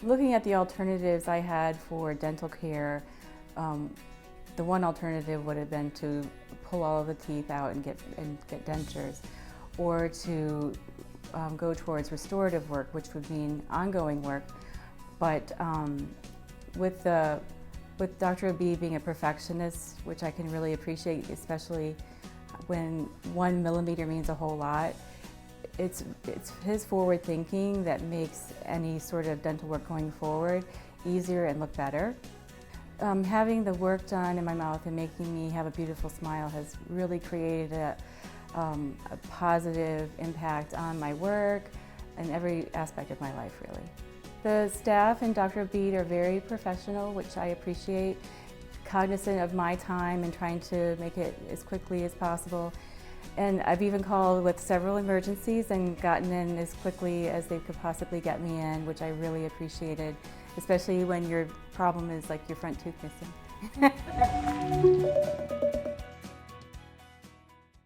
Looking at the alternatives I had for dental care, the one alternative would have been to pull all of the teeth out and get dentures, or to go towards restorative work, which would mean ongoing work. But with Dr. Obeid being a perfectionist, which I can really appreciate, especially when 1 millimeter means a whole lot, it's his forward thinking that makes any sort of dental work going forward easier and look better. Having the work done in my mouth and making me have a beautiful smile has really created a positive impact on my work and every aspect of my life, really. The staff and Dr. Obeid are very professional, which I appreciate, cognizant of my time and trying to make it as quickly as possible. And I've even called with several emergencies and gotten in as quickly as they could possibly get me in, which I really appreciated, especially when your problem is like your front tooth missing.